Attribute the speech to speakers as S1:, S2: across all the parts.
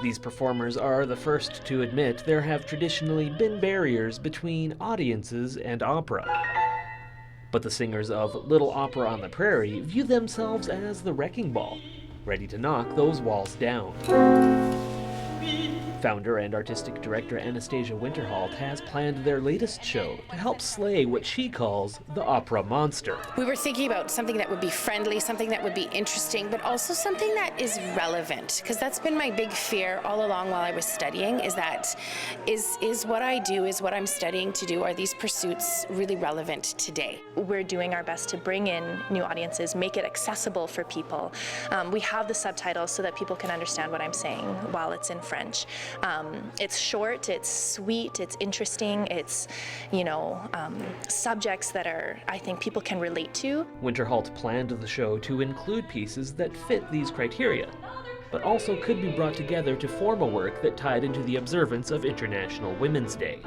S1: These performers are the first to admit there have traditionally been barriers between audiences and opera. But the singers of Little Opera on the Prairie view themselves as the wrecking ball, ready to knock those walls down. Founder and artistic director Anastasia Winterholt has planned their latest show to help slay what she calls the opera monster.
S2: We were thinking about something that would be friendly, something that would be interesting, but also something that is relevant, because that's been my big fear all along while I was studying, is that is what I do, is what I'm studying to do, are these pursuits really relevant today?
S3: We're doing our best to bring in new audiences, make it accessible for people. We have the subtitles so that people can understand what I'm saying while it's in French. It's short, it's sweet, it's interesting, it's, subjects that I think people can relate to.
S1: Winterholt planned the show to include pieces that fit these criteria, but also could be brought together to form a work that tied into the observance of International Women's Day.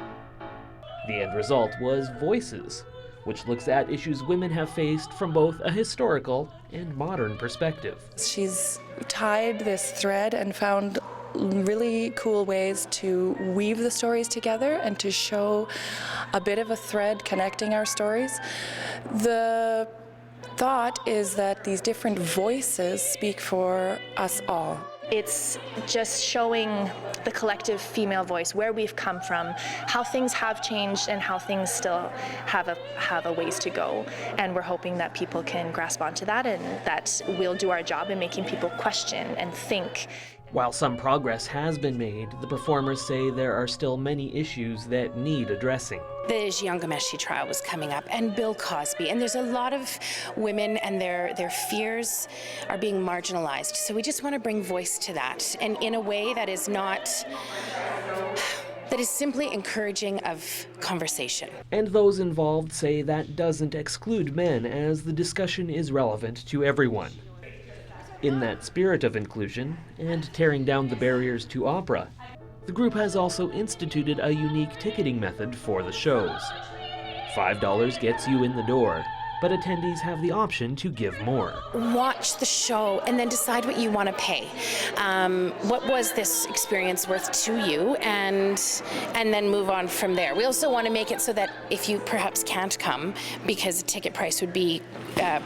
S1: The end result was Voices, which looks at issues women have faced from both a historical and modern perspective.
S4: She's tied this thread and found really cool ways to weave the stories together and to show a bit of a thread connecting our stories. The thought is that these different voices speak for us all.
S3: It's just showing the collective female voice, where we've come from, how things have changed and how things still have a ways to go. And we're hoping that people can grasp onto that and that we'll do our job in making people question and think.
S1: While some progress has been made, the performers say there are still many issues that need addressing.
S2: The Jiangameshi trial was coming up, and Bill Cosby, and there's a lot of women and their fears are being marginalized. So we just want to bring voice to that, and in a way that is simply encouraging of conversation.
S1: And those involved say that doesn't exclude men, as the discussion is relevant to everyone. In that spirit of inclusion, and tearing down the barriers to opera, the group has also instituted a unique ticketing method for the shows. $5 gets you in the door, but attendees have the option to give more.
S2: Watch the show and then decide what you want to pay. What was this experience worth to you, and then move on from there. We also want to make it so that if you perhaps can't come because the ticket price would be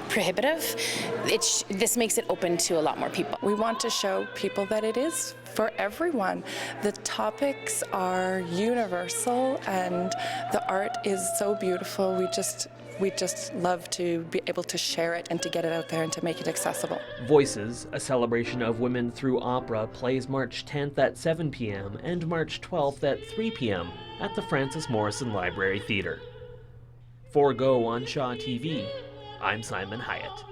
S2: prohibitive, this makes it open to a lot more people.
S4: We want to show people that it is for everyone. The topics are universal and the art is so beautiful. We just love to be able to share it and to get it out there and to make it accessible.
S1: Voices, a celebration of women through opera, plays March 10th at 7 p.m. and March 12th at 3 p.m. at the Francis Morrison Library Theatre. For Go on Shaw TV, I'm Simon Hyatt.